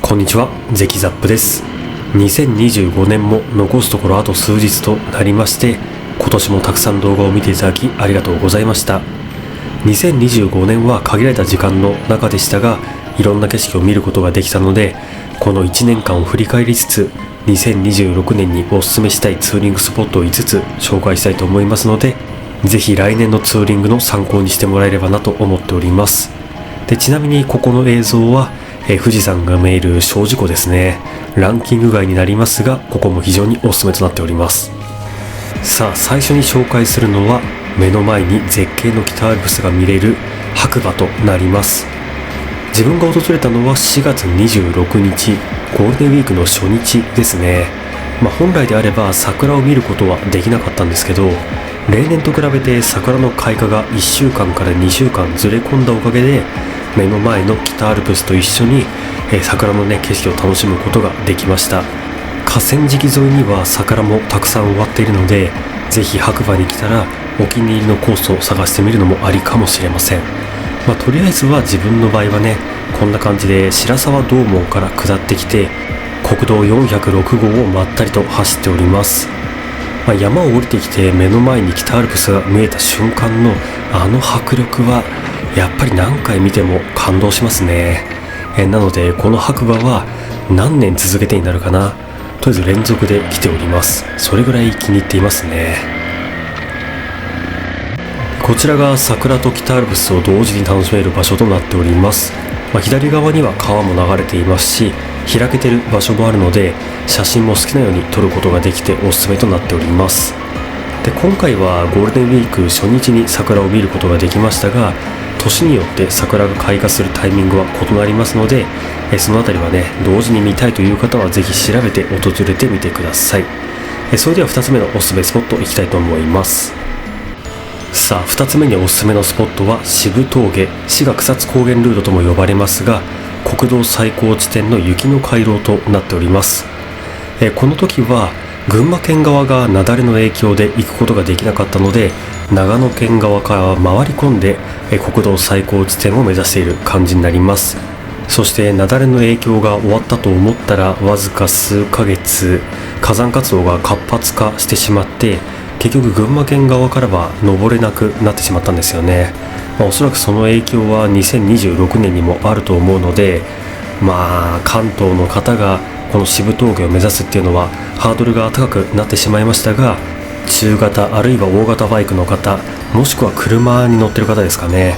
こんにちは、ゼキザップです。2025年も残すところあと数日となりまして、今年もたくさん動画を見ていただきありがとうございました。2025年は限られた時間の中でしたが、いろんな景色を見ることができたので、この1年間を振り返りつつ、2026年におすすめしたいツーリングスポットを5つ紹介したいと思いますので、ぜひ来年のツーリングの参考にしてもらえればなと思っております。で、ちなみにここの映像は、富士山が見える小事故ですね。ランキング外になりますが、ここも非常におすすめとなっております。さあ、最初に紹介するのは、目の前に絶景の北アルプスが見れる白馬となります。自分が訪れたのは4月26日、ゴールデンウィークの初日ですね。本来であれば桜を見ることはできなかったんですけど、例年と比べて桜の開花が1週間から2週間ずれ込んだおかげで、目の前の北アルプスと一緒に、桜の景色を楽しむことができました。河川敷沿いには桜もたくさん植わっているので、ぜひ白馬に来たらお気に入りのコースを探してみるのもありかもしれません。とりあえずは自分の場合はこんな感じで白沢洞門から下ってきて、国道406号をまったりと走っております。山を降りてきて目の前に北アルプスが見えた瞬間のあの迫力はやっぱり何回見ても感動しますね。なのでこの白馬は何年続けてになるかな、とりあえず連続で来ております。それぐらい気に入っていますね。こちらが桜と北アルプスを同時に楽しめる場所となっております。左側には川も流れていますし、開けてる場所もあるので、写真も好きなように撮ることができておすすめとなっております。で、今回はゴールデンウィーク初日に桜を見ることができましたが、年によって桜が開花するタイミングは異なりますので、そのあたりは同時に見たいという方はぜひ調べて訪れてみてください。それでは2つ目のおすすめスポット行きたいと思います。さあ、2つ目におすすめのスポットは渋峠、志賀草津高原ルートとも呼ばれますが、国道最高地点の雪の回廊となっております。この時は群馬県側が雪崩の影響で行くことができなかったので、長野県側から回り込んで国道最高地点を目指している感じになります。そして雪崩の影響が終わったと思ったら、わずか数ヶ月火山活動が活発化してしまって、結局群馬県側からは登れなくなってしまったんですよね。おそらくその影響は2026年にもあると思うので、関東の方がこの渋峠を目指すっていうのはハードルが高くなってしまいましたが、中型あるいは大型バイクの方、もしくは車に乗ってる方ですかね、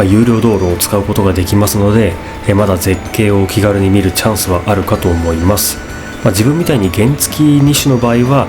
有料道路を使うことができますので、まだ絶景を気軽に見るチャンスはあるかと思います。自分みたいに原付2種の場合は、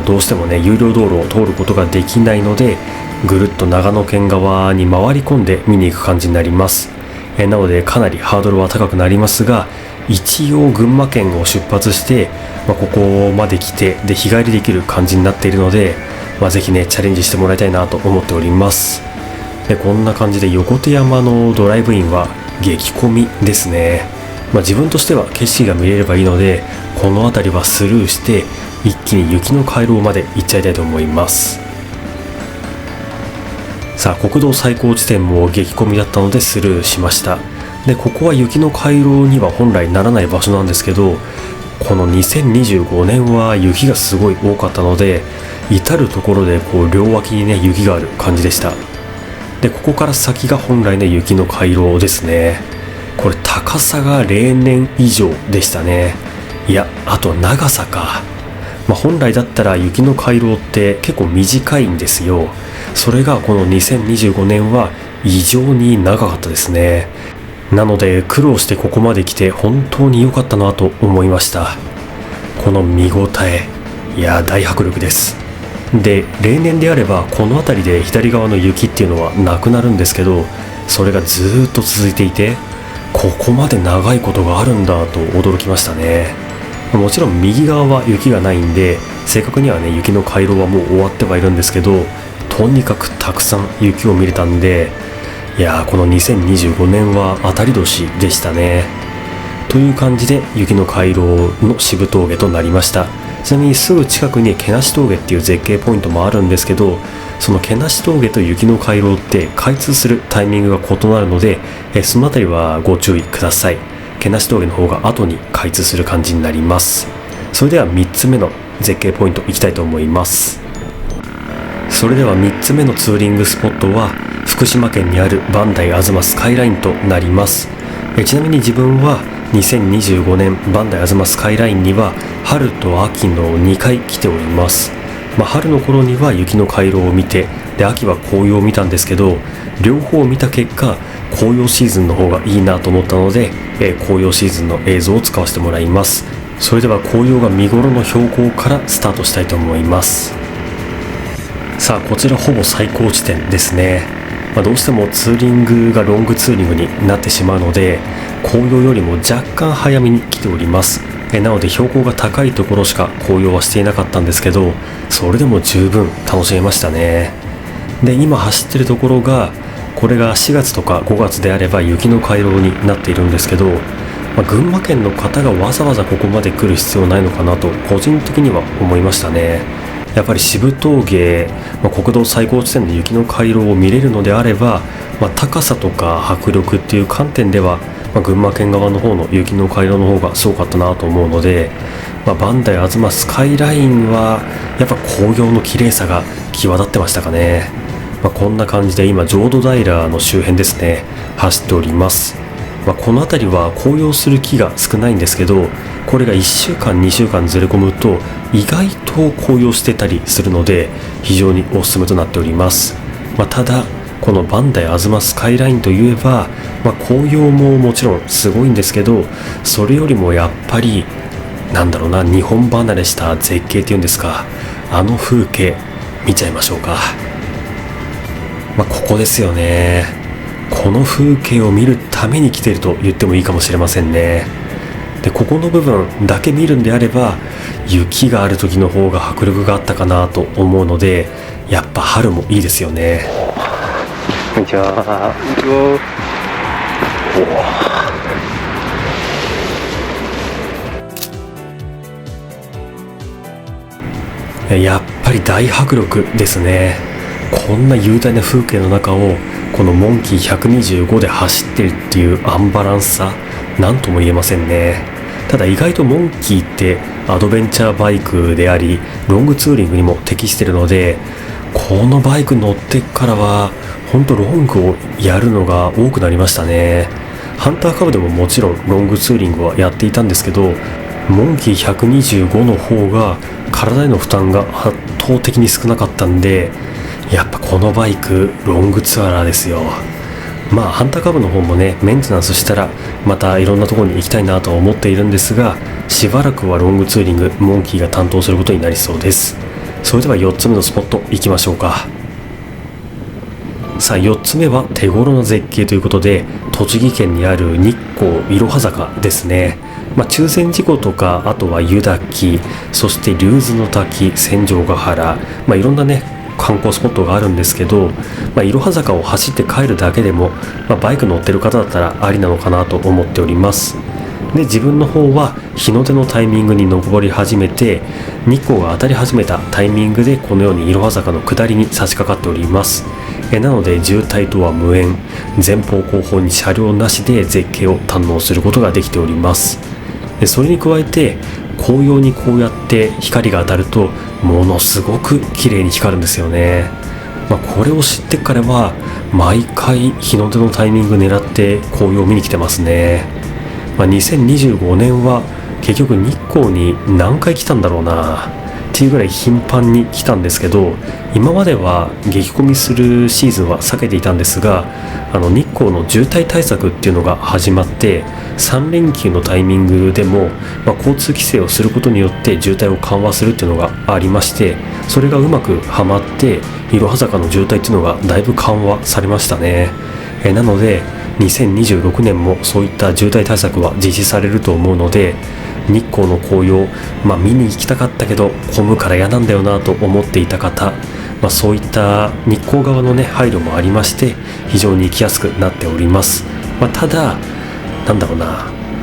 どうしても有料道路を通ることができないので、ぐるっと長野県側に回り込んで見に行く感じになります。なのでかなりハードルは高くなりますが、一応群馬県を出発して、ここまで来て、で日帰りできる感じになっているので、ぜひチャレンジしてもらいたいなと思っております。で、こんな感じで横手山のドライブインは激混みですね。自分としては景色が見れればいいので、この辺りはスルーして一気に雪の回廊まで行っちゃいたいと思います。さあ、国道最高地点も激混みだったのでスルーしました。で、ここは雪の回廊には本来ならない場所なんですけど、この2025年は雪がすごい多かったので、至る所で両脇に雪がある感じでした。で、ここから先が本来の雪の回廊ですね。これ高さが例年以上でしたね。いや、あと長さか。本来だったら雪の回廊って結構短いんですよ。それがこの2025年は異常に長かったですね。なので苦労してここまで来て本当に良かったなと思いました。この見応え、いや大迫力です。で、例年であればこの辺りで左側の雪っていうのはなくなるんですけど、それがずーっと続いていて、ここまで長いことがあるんだと驚きましたね。もちろん右側は雪がないんで、正確には雪の回廊はもう終わってはいるんですけど、とにかくたくさん雪を見れたんで、いやー、この2025年は当たり年でしたね。という感じで雪の回廊の渋峠となりました。ちなみにすぐ近くに毛無峠っていう絶景ポイントもあるんですけど、その毛無峠と雪の回廊って開通するタイミングが異なるので、そのあたりはご注意ください。けなし峠の方が後に開通する感じになります。それでは3つ目の絶景ポイントいきたいと思います。それでは3つ目のツーリングスポットは福島県にある磐梯吾妻スカイラインとなります。ちなみに自分は2025年磐梯吾妻スカイラインには春と秋の2回来ております。春の頃には雪の回廊を見て、で秋は紅葉を見たんですけど、両方見た結果紅葉シーズンの方がいいなと思ったので、紅葉シーズンの映像を使わせてもらいます。それでは紅葉が見頃の標高からスタートしたいと思います。さあこちらほぼ最高地点ですね。どうしてもツーリングがロングツーリングになってしまうので、紅葉よりも若干早めに来ております。なので標高が高いところしか紅葉はしていなかったんですけど、それでも十分楽しめましたね。で今走ってるところが、これが4月とか5月であれば雪の回廊になっているんですけど、群馬県の方がわざわざここまで来る必要ないのかなと個人的には思いましたね。やっぱり渋峠、国道最高地点で雪の回廊を見れるのであれば、高さとか迫力っていう観点では、群馬県側の方の雪の回廊の方がすごかったなと思うので、磐梯吾妻スカイラインはやっぱ紅葉の綺麗さが際立ってましたかね。こんな感じで今浄土平の周辺ですね、走っております。この辺りは紅葉する木が少ないんですけど、これが1週間2週間ずれ込むと意外と紅葉してたりするので、非常におすすめとなっております。ただこの磐梯吾妻スカイラインといえば、紅葉ももちろんすごいんですけど、それよりもやっぱり日本離れした絶景っていうんですか、あの風景見ちゃいましょうか。ここですよね。この風景を見るために来ていると言ってもいいかもしれませんね。でここの部分だけ見るんであれば、雪がある時の方が迫力があったかなと思うので、やっぱ春もいいですよね。こんにちは。やっぱり大迫力ですね。こんな雄大な風景の中をこのモンキー125で走ってるっていうアンバランスさ、なんとも言えませんね。ただ意外とモンキーってアドベンチャーバイクであり、ロングツーリングにも適しているので、このバイク乗ってからは本当ロングをやるのが多くなりましたね。ハンターカブでももちろんロングツーリングはやっていたんですけど、モンキー125の方が体への負担が圧倒的に少なかったんで、やっぱこのバイクロングツアラーですよ。ハンターカブの方もね、メンテナンスしたらまたいろんなところに行きたいなとは思っているんですが、しばらくはロングツーリングモンキーが担当することになりそうです。それでは4つ目のスポット行きましょうか。さあ4つ目は手頃な絶景ということで、栃木県にある日光いろは坂ですね。中禅寺湖とか、あとは湯滝、そして竜頭の滝、戦場ヶ原、いろんなね観光スポットがあるんですけど、いろは坂を走って帰るだけでも、バイク乗ってる方だったらありなのかなと思っております。で自分の方は日の出のタイミングに登り始めて、日光が当たり始めたタイミングでこのようにいろは坂の下りに差し掛かっております。なので渋滞とは無縁、前方後方に車両なしで絶景を堪能することができております。でそれに加えて紅葉にこうやって光が当たるとものすごく綺麗に光るんですよね。これを知ってからは毎回日の出のタイミング狙って紅葉を見に来てますね。2025年は結局日光に何回来たんだろうなっていうぐらい頻繁に来たんですけど、今までは激混みするシーズンは避けていたんですが、日光の渋滞対策っていうのが始まって、3連休のタイミングでも、交通規制をすることによって渋滞を緩和するっていうのがありまして、それがうまくはまっていろは坂の渋滞っていうのがだいぶ緩和されましたね。なので2026年もそういった渋滞対策は実施されると思うので、日光の紅葉、見に行きたかったけど混むから嫌なんだよなと思っていた方、そういった日光側のね配慮もありまして非常に行きやすくなっております。ただ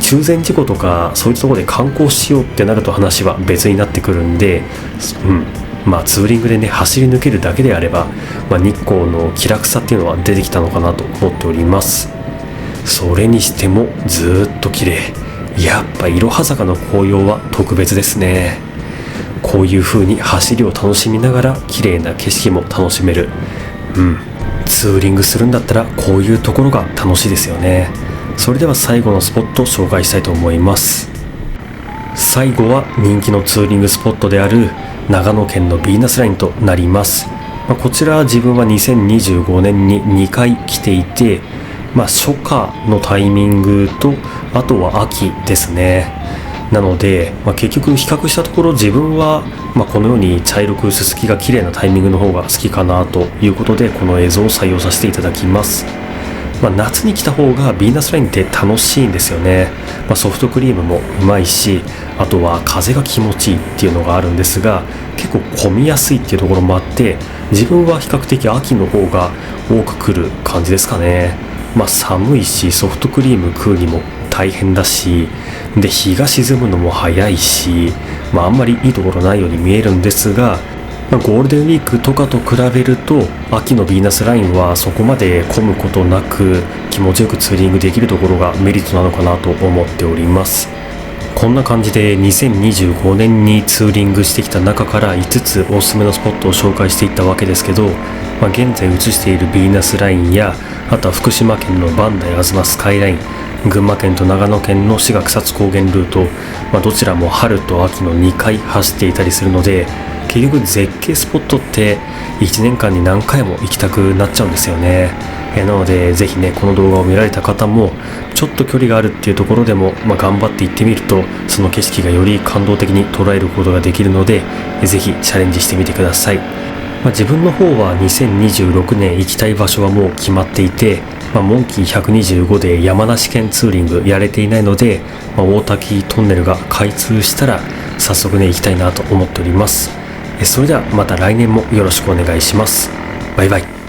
中禅寺湖とかそういったところで観光しようってなると話は別になってくるんで、ツーリングでね走り抜けるだけであれば、日光の気楽さっていうのは出てきたのかなと思っております。それにしてもずーっと綺麗。やっぱいろは坂の紅葉は特別ですね。こういう風に走りを楽しみながら綺麗な景色も楽しめる。ツーリングするんだったらこういうところが楽しいですよね。それでは最後のスポットを紹介したいと思います。最後は人気のツーリングスポットである長野県のヴィーナスラインとなります。こちら自分は2025年に2回来ていて、初夏のタイミングとあとは秋ですね。なので、結局比較したところ自分は、このように茶色くすすきが綺麗なタイミングの方が好きかなということでこの映像を採用させていただきます。夏に来た方がヴィーナスラインって楽しいんですよね。ソフトクリームもうまいし、あとは風が気持ちいいっていうのがあるんですが、結構混みやすいっていうところもあって、自分は比較的秋の方が多く来る感じですかね。寒いしソフトクリーム食うにも大変だし、で日が沈むのも早いし、あんまりいいところないように見えるんですが、ゴールデンウィークとかと比べると秋のヴィーナスラインはそこまで混むことなく気持ちよくツーリングできるところがメリットなのかなと思っております。こんな感じで2025年にツーリングしてきた中から5つおすすめのスポットを紹介していったわけですけど、現在映しているヴィーナスラインや、あとは福島県の磐梯吾妻スカイライン、群馬県と長野県の志賀草津高原ルート、どちらも春と秋の2回走っていたりするので、結局絶景スポットって1年間に何回も行きたくなっちゃうんですよね。なのでぜひね、この動画を見られた方もちょっと距離があるっていうところでも、頑張って行ってみるとその景色がより感動的に捉えることができるので、ぜひチャレンジしてみてください。自分の方は2026年行きたい場所はもう決まっていて、モンキー125で山梨県ツーリングやれていないので、大滝トンネルが開通したら早速ね行きたいなと思っております。それではまた来年もよろしくお願いします。バイバイ。